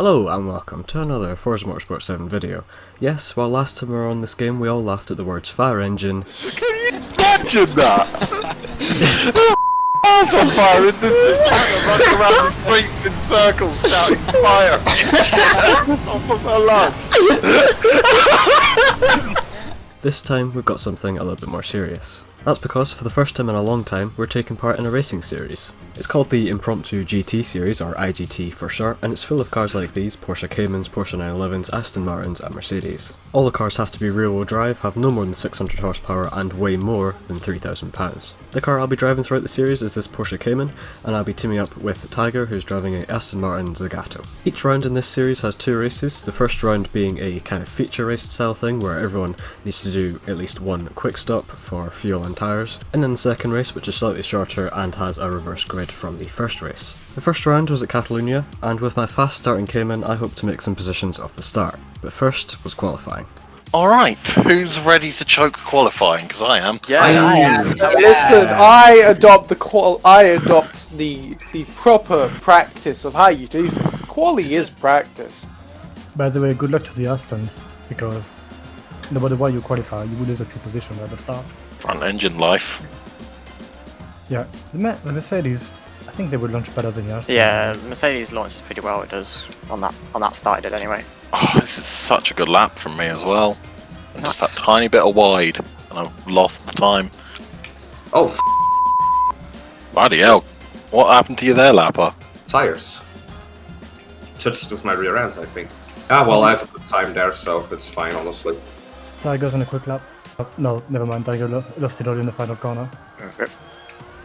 Hello and welcome to another Forza Motorsport 7 video. Yes, while last time we were on this game we all laughed at the words fire engine. Can you imagine that? House on fire in this running around the streets in circles shouting fire! Off of my lunch! This time we've got something a little bit more serious. That's because for the first time in a long time we're taking part in a racing series. It's called the Impromptu GT series, or IGT for short, and it's full of cars like these: Porsche Caymans, Porsche 911s, Aston Martins and Mercedes. All the cars have to be rear wheel drive, have no more than 600 horsepower and weigh more than £3,000. The car I'll be driving throughout the series is this Porsche Cayman, and I'll be teaming up with Tiger, who's driving a Aston Martin Zagato. Each round in this series has two races, the first round being a kind of feature race style thing where everyone needs to do at least one quick stop for fuel and tyres, and then the second race, which is slightly shorter and has a reverse grid from the first race. The first round was at Catalunya, and with my fast starting Cayman I hope to make some positions off the start, but first was qualifying. Alright, who's ready to choke qualifying? Because I am. Yeah, I am. Listen, I adopt the proper practice of how you do things. Quali is practice. By the way, good luck to the Astons, because no matter why you qualify, you will lose a few positions at the start. Front engine life. Yeah, the Mercedes, I think they will launch better than the Astons. Yeah, Mercedes launches pretty well. It does on that start it anyway. Oh, this is such a good lap from me as well. And just that tiny bit of wide, and I've lost the time. Oh, Bloody hell. What happened to you there, Lapper? tires. Touched with my rear ends, I think. Ah, well, I have a good time there, so it's fine, honestly. Tiger's on a quick lap. No, never mind, Tiger lost it all in the final corner.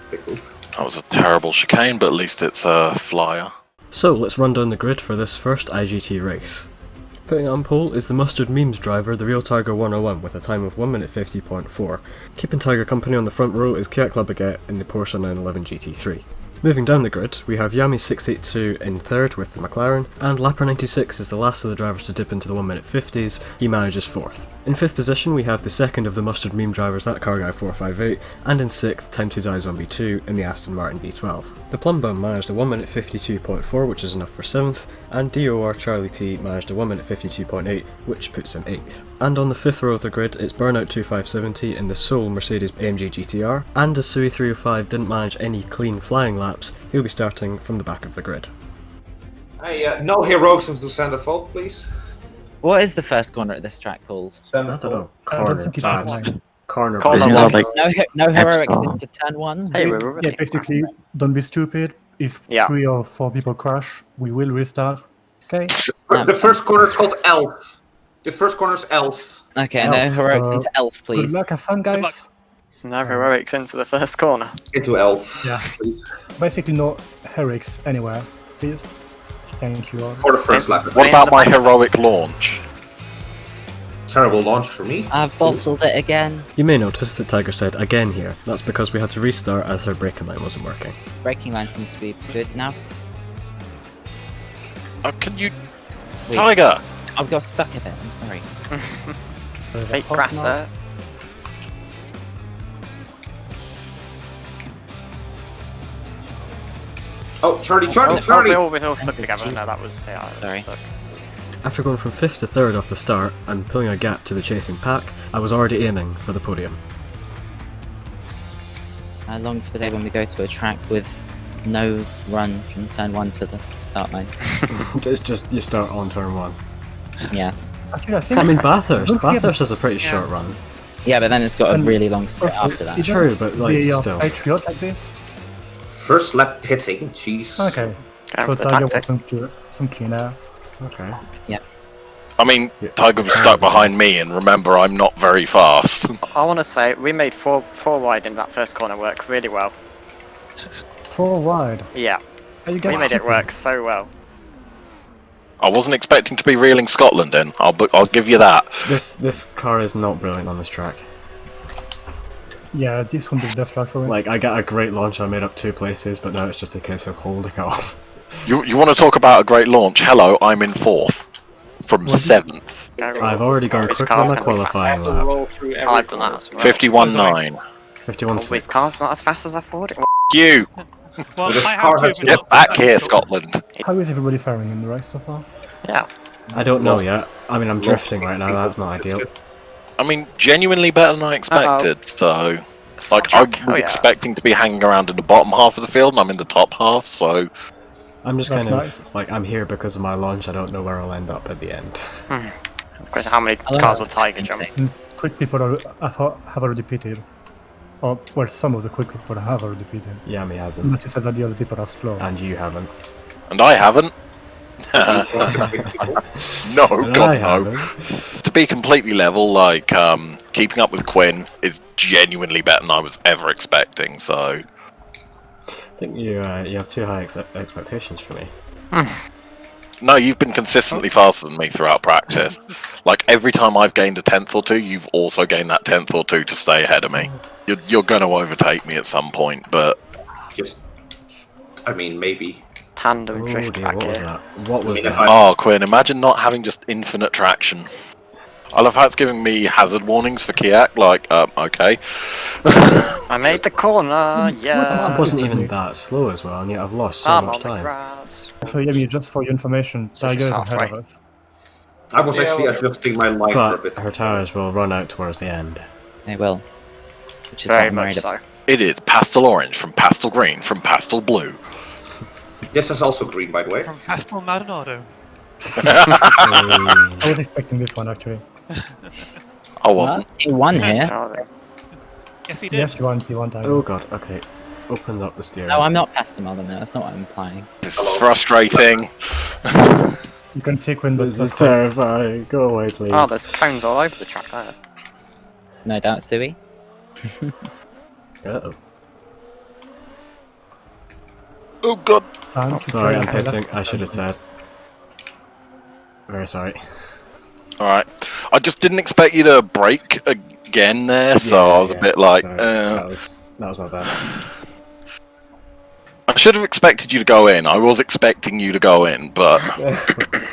Big move. That was a terrible chicane, but at least it's a flyer. So let's run down the grid for this first IGT race. Putting it on pole is the Mustard Memes driver, the real Tiger 101, with a time of 1 minute 50.4. Keeping Tiger company on the front row is Kiat Baguette in the Porsche 911 GT3. Moving down the grid, we have Yami682 in third with the McLaren, and Lapper96 is the last of the drivers to dip into the 1 minute 50s, he manages fourth. In fifth position we have the second of the Mustard Meme drivers, that car guy 458, and in sixth, Time to Die Zombie 2 in the Aston Martin V12. The Plum Bum managed a 1 minute 52.4, which is enough for 7th, and DOR Charlie T managed a 1 minute 52.8, which puts him 8th. And on the fifth row of the grid, it's Burnout 2570 in the sole Mercedes AMG GTR, and as Sui 305 didn't manage any clean flying laps, he'll be starting from the back of the grid. Hey, no heroics into center fault, please. What is the first corner at this track called? I don't know. I don't think it has one. Corner. No heroics into turn one? Hey, we're Yeah, basically, don't be stupid. If 3 or 4 people crash, we will restart. Okay? The first corner is called Elf. The first corner is Elf. Okay, Elf, no heroics into elf, Good please. luck, have fun, guys. no heroics into the first corner. Into Elf. Yeah. Basically, no heroics anywhere, please. Thank you all. For the first lap. What about my heroic launch? Terrible launch for me. I've bottled it again. You may notice that Tiger said again here. That's because we had to restart as her braking line wasn't working. Braking line seems to be good now. Oh, can you... Tiger! I've got stuck a bit, I'm sorry. Fake Brasser. Oh, Charlie! We're all stuck together. No, that was Sorry. Stuck. After going from 5th to 3rd off the start and pulling a gap to the chasing pack, I was already aiming for the podium. I long for the day when we go to a track with no run from turn 1 to the start line. It's just you start on turn 1. Yes. Actually, I think I mean Bathurst Don't forget has a pretty short run. Yeah, but then it's got a And really long straight also, after that. you True, don't but, like, be a still. Patriot like this. First lap pitting, jeez. Okay. Going So for the Tiger tactic. wants some clean air. Okay. I mean, Tiger was stuck behind me, and remember, I'm not very fast. I want to say we made four wide in that first corner work really well. 4 wide. Yeah, Are you we guys made it stupid? work so well. I wasn't expecting to be reeling Scotland in. I'll give you that. This car is not brilliant on this track. Yeah, this one is best track for it. Like, I got a great launch, I made up 2 places, but now it's just a case of holding it off. You want to talk about a great launch? Hello, I'm in 4th. From 7th. I've already gone Which quick car's on my gonna be qualifying fast? lap. I've done that as well. 51.9. 51.6. His car's not as fast as I thought it was. You! Well, This I car have has driven Get up back that here, hill. Scotland. How is everybody faring in the race so far? Yeah. I don't know yet. I mean, I'm drifting right now, that's not ideal. I mean, genuinely better than I expected. So, like, I was expecting to be hanging around in the bottom half of the field, and I'm in the top half. So, I'm just That's kind of, nice. like, I'm here because of my launch, I don't know where I'll end up at the end. Because how many cars will Tiger jump? Since quick people have already pitted. Or, well, some of the quick people have already pitted. Yami hasn't. But you said that the other people are slow. And you haven't. and I haven't. No, And God I no. haven't. To be completely level, like, keeping up with Quinn is genuinely better than I was ever expecting. So, I think you have too high expectations for me. no, you've been consistently faster than me throughout practice. Like, every time I've gained a tenth or two, you've also gained that tenth or two to stay ahead of me. You're going to overtake me at some point, but Just, I mean, maybe. Tandem Oh drift dear, back what was here. that? What was I mean, if that? oh, Quinn, imagine not having just infinite traction. I love how it's giving me hazard warnings for Kiak. Like, okay. I made the corner, That yeah. wasn't even that slow as well, and yet I've lost so I'm much on the time. grass. So, yeah, just for your information, So this Tiger is is ahead halfway. of us. I was actually adjusting my life for a But bit. her tires will run out towards the end. They will. Which is Very what I'm much worried about. so. It is pastel orange from pastel green from pastel blue. This is also green, by the way. From Pastel Maldonado. I was expecting this one, actually. I wasn't. He won here. Oh, Yes, he did. Yes, you won, Tiger. Oh god, okay. Open up the steering. No, I'm not past him, Maldonado. That's not what I'm implying. This is frustrating. You can see Quinn, but This is terrifying. Go away, please. Oh, there's cones all over the track there. No doubt, Sui. Uh-oh. Oh god. time to Sorry, I'm try and- pitting. I should have said. Very sorry. Alright. I just didn't expect you to break again there, so I was a bit like, sorry. That was my bad. I should have expected you to go in. I was expecting you to go in, but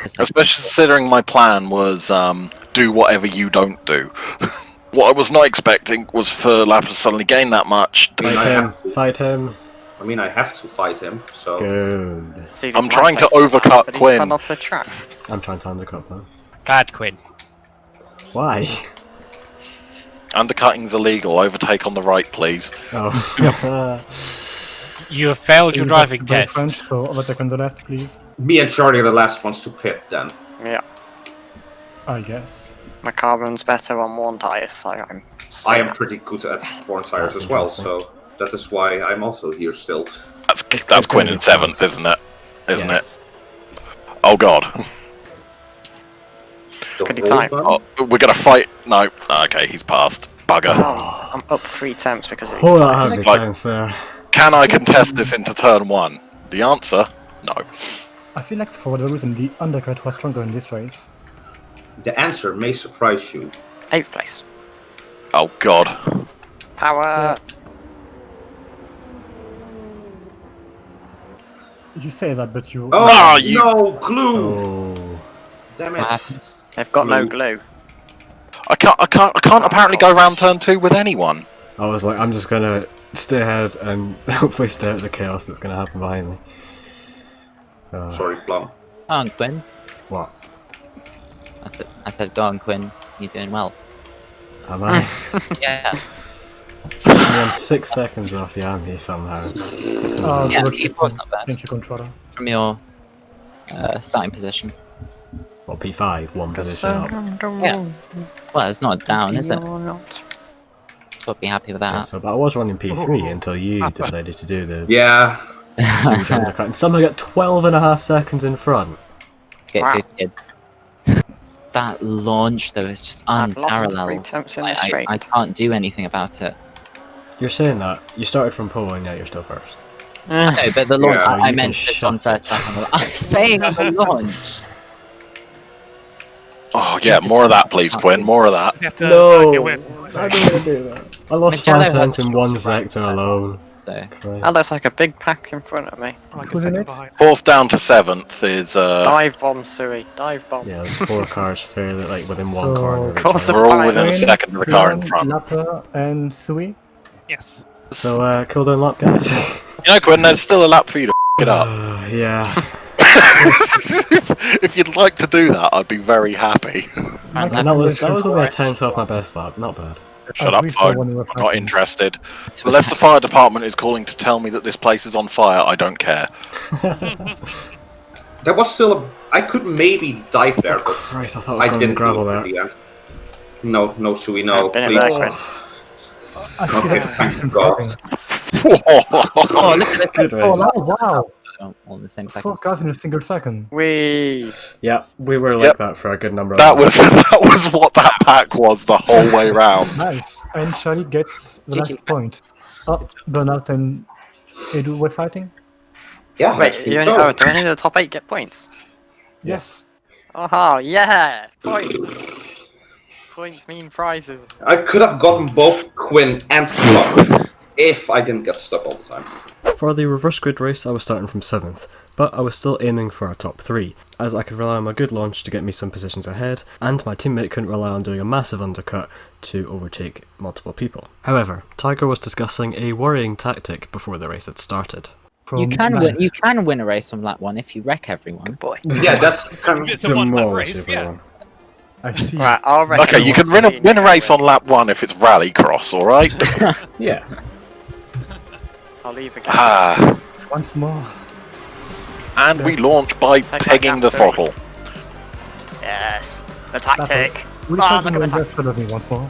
especially considering my plan was do whatever you don't do. What I was not expecting was for Lap to suddenly gain that much. Fight him. Fight him. I mean, I have to fight him, so. Good. So you I'm did trying to right place overcut but he Quinn. fell off the track. I'm trying to undercut man. God, Quinn. Why? Undercutting's illegal. Overtake on the right, please. Oh. You have failed your You have driving to break test. French, so overtake on the left, please. Me and Charlie are the last ones to pit then. Yeah. I guess. My carbon's better on one tyre, so I'm I am pretty good at worn tires as well, so that is why I'm also here still. That's Quinn in 7th, isn't it? Isn't it? Oh god. Could he time? Oh, we're gonna fight. No. Okay, he's passed. Bugger. Oh, I'm up 3 temps because of these Oh, that tyres. had me Like- tense there. Can I contest this into turn 1? The answer, no. I feel like for whatever reason the undercut was stronger in this race. The answer may surprise you. 8th place. Oh god. Power. You say that, but you. Oh, Ah, you- no glue! Oh. Damn What it. happened? They've got no glue. I can't apparently go round turn 2 with anyone. I was like, I'm just gonna stay ahead and hopefully stay out of the chaos that's gonna happen behind me. Sorry, Plum. Go on, Quinn. What? I said, go on, Quinn. You're doing well. Am I? Yeah. I'm 6 seconds off Yami somehow. Oh, Yeah, good. P4's not bad. Thank you, controller. From your starting position. Well, P5, one position up. Yeah. Well, it's not down, is it? You're not. Got to be happy with Yeah, that. so, but I was running P3 until you decided to do the Yeah. huge undercut, and somehow got 12.5 seconds in front. Good, good. That launch, though, is just I've lost 3 unparalleled. temps in the I straight. can't do anything about it. You're saying that you started from pole and yet you're still first. No, but the launch, Yeah, I you meant can just on shut first it. second. I'm saying the launch. Oh yeah, more of that please, Quinn, more of that. You have to No! get win. I didn't want to do that. I lost Magello 5 has cents in short one strikes, sector so- alone. So, Christ. That looks like a big pack in front of me. Like a Who's in second it? behind. 4th down to 7th is Dive bomb, Sui. Dive bomb. Yeah, there's 4 cars fairly like within one So- corner of each Cross the other. we're all within a Quinn, second of the car in Quinn, front. Lapper, and Sui. Yes. So, cool down lap, guys. You know, Quinn, there's still a lap for you to f it up. Yeah. If you'd like to do that, I'd be very happy. Right, And that was only a right. 10th off my best lap, not bad. Shut As up, we saw phone. when we were I'm not fighting. interested. To Unless the attack. fire department is calling to tell me that this place is on fire, I don't care. There was still a. I could maybe dive there, but Christ, I thought I I was going to didn't gravel do it there. in the end. No, no, Sui, no. Been it Please. there, Quinn. I see Okay, that thank from God. starting. Oh, look at the Good Oh, race. wow! all in the same second. 4 cars in a single second. We. Yeah, we were like Yep. that for a good number of That laps. was what that pack was the whole way round. Nice. And Charlie gets the GG. last point. Oh, Burnout and Edu were fighting? Yeah, Wait, actually, you only, no. do any of the top 8 get points? Yes. Oh, yeah! Points! Points mean prizes. I could have gotten both Quinn and Clark if I didn't get stuck all the time. For the reverse grid race, I was starting from 7th, but I was still aiming for a top 3, as I could rely on my good launch to get me some positions ahead, and my teammate couldn't rely on doing a massive undercut to overtake multiple people. However, Tiger was discussing a worrying tactic before the race had started. You From can nine. win. You can win a race from lap 1 if you wreck everyone. Boy. Yeah, that's kind of. It's a one-lap Demolish race, yeah. everyone. I see. Right, I'll wreck Okay, you can win a race on lap 1 if it's rallycross, alright? Yeah. I'll leave again. Ah, Once more. and we launch by Take that pegging the gap, sorry. throttle. Yes, the tactic. We Ah, tried look to at the reverse of me once more.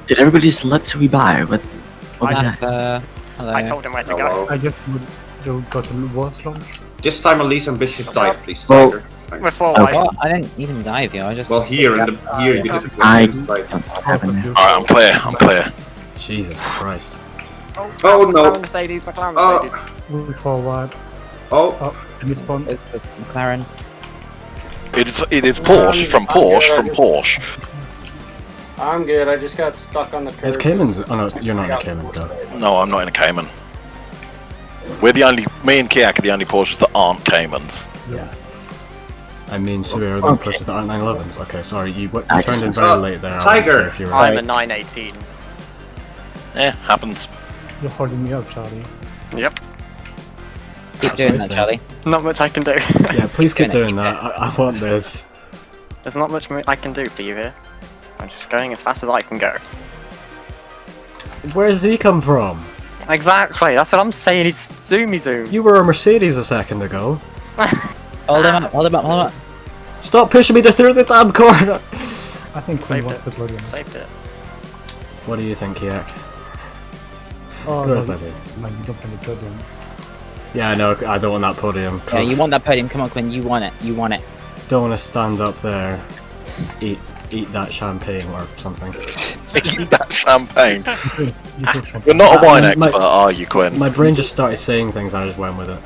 Did everybody just let Sui by? What the heck? Hello. I told him where to Hello. go. I guess you got a worse launch. This time a least ambitious dive, please, Well- Tiger. Thanks. Before Oh. I. Well, I didn't even dive you. I just. Well, here you did it. I Right. don't have any. Alright, I'm clear, I'm clear. Jesus Christ. Oh no! Mercedes, McLaren Oh. Mercedes. Moving forward. Oh, Oh, and this spawn. There's the McLaren. It is Porsche from Porsche. I'm good. I just got stuck on the curb. It's Cayman's. Oh no, you're not in a Cayman, no. No, I'm not in a Cayman. Me and Kiak are the only Porsches that aren't Caymans. Yeah. I mean, Sui are the Okay. pushes that aren't 911s. Okay, sorry, you I turned in guess very so. late there. I Tiger. wasn't sure if you were I'm a 918. Happens. You're holding me up, Charlie. Yep. Keep doing that, what I Charlie. Not much I can do. Yeah, please keep Gonna doing keep that. I want this. There's not much I can do for you here. I'm just going as fast as I can go. Where does he come from? Exactly, that's what I'm saying. He's zoomy zoom. You were a Mercedes a second ago. Hold him up. Hold him up. Hold him up. Stop pushing me through the damn corner! I think Queen Saved wants it. the podium. Saved it. What do you think, Kiak? Oh, Who is no, that dude? man, you don't want the podium. Yeah, no, I don't want that podium. Yeah, you want that podium. Come on, Quinn. You want it. You want it. Don't want to stand up there, eat that champagne or something. That champagne. You took something. You're not a wine My- expert, are you, Quinn? My brain just started saying things and I just went with it.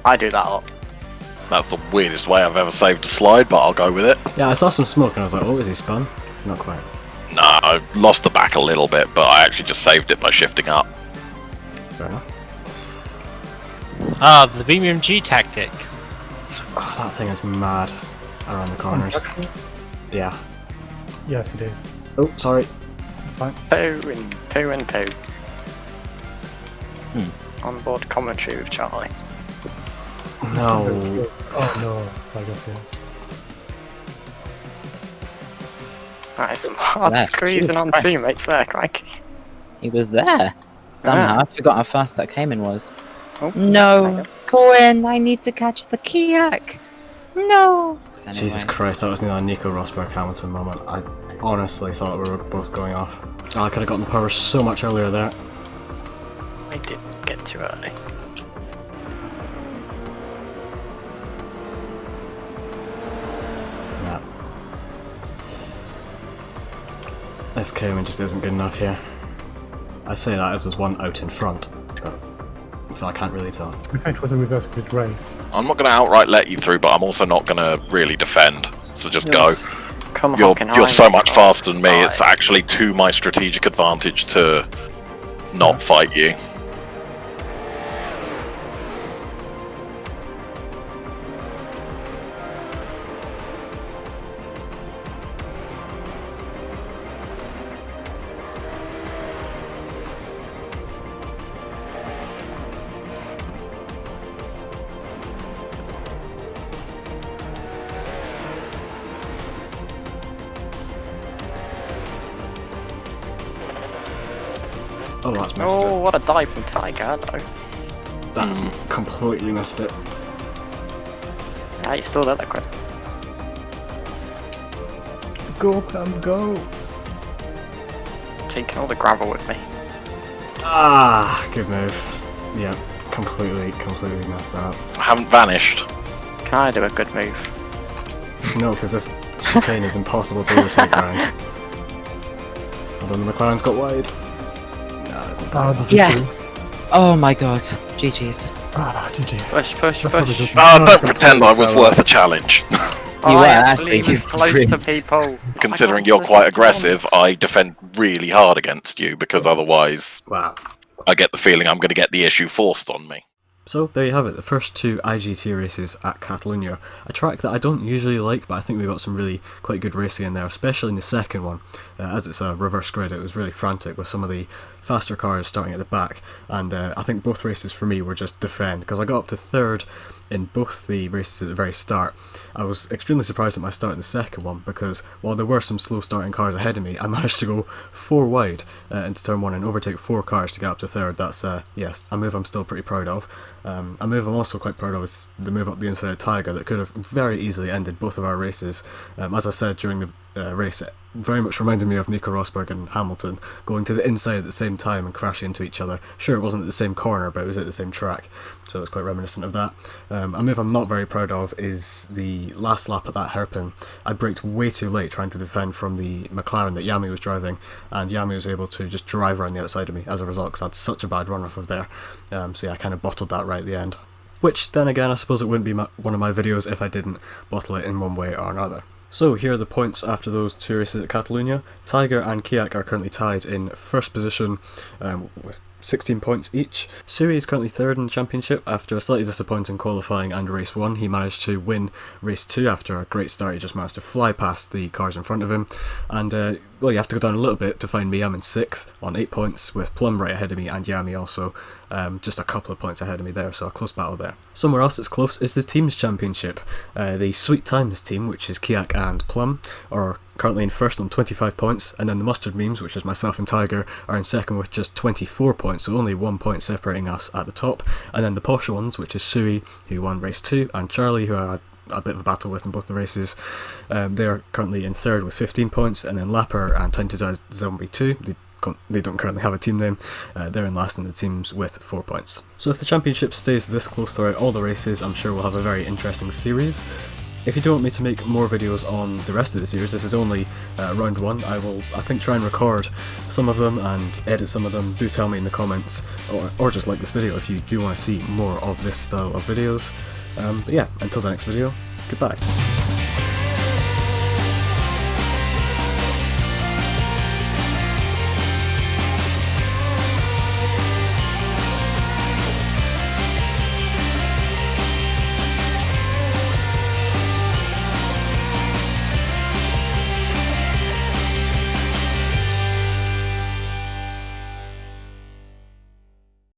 I do that a lot. That's the weirdest way I've ever saved a slide, but I'll go with it. Yeah, I saw some smoke and I was like, oh, is he spun? Not quite. Nah, I lost the back a little bit, but I actually just saved it by shifting up. Fair enough. Ah, the BMG tactic. Oh, that thing is mad around the corners. Yeah. Yes, it is. Oh, sorry. It's fine. Poo and poo and poo. Onboard commentary with Charlie. No. Oh no, I guess yeah. That is some hard Yeah, squeezing on Christ. teammates there, crikey. He was there. Somehow, I forgot how fast that Cayman was. Oh, No, Quinn, I need to catch the Kiak. No. Jesus Christ, that was nearly a Nico Rosberg Hamilton moment. I honestly thought we were both going off. Oh, I could have gotten the power so much earlier there. I did get too early. Yeah. This Cayman just isn't good enough here. I say that as there's one out in front, but so I can't really tell. We thought it was a reverse grid race. I'm not going to outright let you through, but I'm also not going to really defend. So just Yes. go. Come You're Hockenheim. so much faster than me, Bye. it's actually to my strategic advantage to not fight you. Oh, that's missed Oh, it. what a dive from Tiger, hello. That's completely missed it. Yeah, he's still there, that quick. Go, Cam, go! Taking all the gravel with me. Ah, good move. Yeah, completely messed that up. I haven't vanished. Can I do a good move? No, because this chicane is impossible to overtake around. Although the McLaren's got wide. Nah, it's not Ah, good. did you Yes! Oh my god. GG's. Ah, GG. Push, push, That's probably push. good. Ah, don't pretend I was worth a challenge. You I were actually actually was close to people. Considering I got you're to quite the aggressive, turns. I defend really hard against you because otherwise Wow. I get the feeling I'm going to get the issue forced on me. So there you have it, the first two IGT races at Catalunya. A track that I don't usually like, but I think we got some really quite good racing in there, especially in the second one. As it's a reverse grid, it was really frantic with some of the faster cars starting at the back, and I think both races for me were just defend, because I got up to third in both the races at the very start. I was extremely surprised at my start in the second one, because while there were some slow starting cars ahead of me, I managed to go 4 wide into turn 1 and overtake 4 cars to get up to third. That's, yes, a move I'm still pretty proud of. A move I'm also quite proud of is the move up the inside of Tiger that could have very easily ended both of our races. As I said during the race, it very much reminded me of Nico Rosberg and Hamilton going to the inside at the same time and crashing into each other. Sure, it wasn't at the same corner, but it was at the same track, so it's quite reminiscent of that. A move I'm not very proud of is the last lap at that hairpin. I braked way too late trying to defend from the McLaren that Yami was driving, and Yami was able to just drive around the outside of me as a result, because I had such a bad run off of there. So yeah, I kind of bottled that right at the end. Which, then again, I suppose it wouldn't be one of my videos if I didn't bottle it in one way or another. So here are the points after those 2 races at Catalunya. Tiger and Kiak are currently tied in first position with 16 points each. Sui is currently third in the championship after a slightly disappointing qualifying and race 1. He managed to win race 2 after a great start. He just managed to fly past the cars in front of him. And well, you have to go down a little bit to find me. I'm in 6th on 8 points with Plum right ahead of me and Yami also just a couple of points ahead of me there, so a close battle there. Somewhere else that's close is the Teams Championship. The Sweet Times team, which is Kiak and Plum, are currently in first on 25 points, and then the Mustard Memes, which is myself and Tiger, are in second with just 24 points, so only 1 point separating us at the top. And then the Posh ones, which is Sui, who won race 2, and Charlie, who I had a bit of a battle with in both the races, they are currently in third with 15 points, and then Lapper and Time to Die Zombie 2, they don't currently have a team name, they're in last in the teams with 4 points. So if the championship stays this close throughout all the races, I'm sure we'll have a very interesting series. If you do want me to make more videos on the rest of the series, this is only round 1, I will, I think, try and record some of them and edit some of them. Do tell me in the comments, or just like this video if you do want to see more of this style of videos. But yeah, until the next video, goodbye.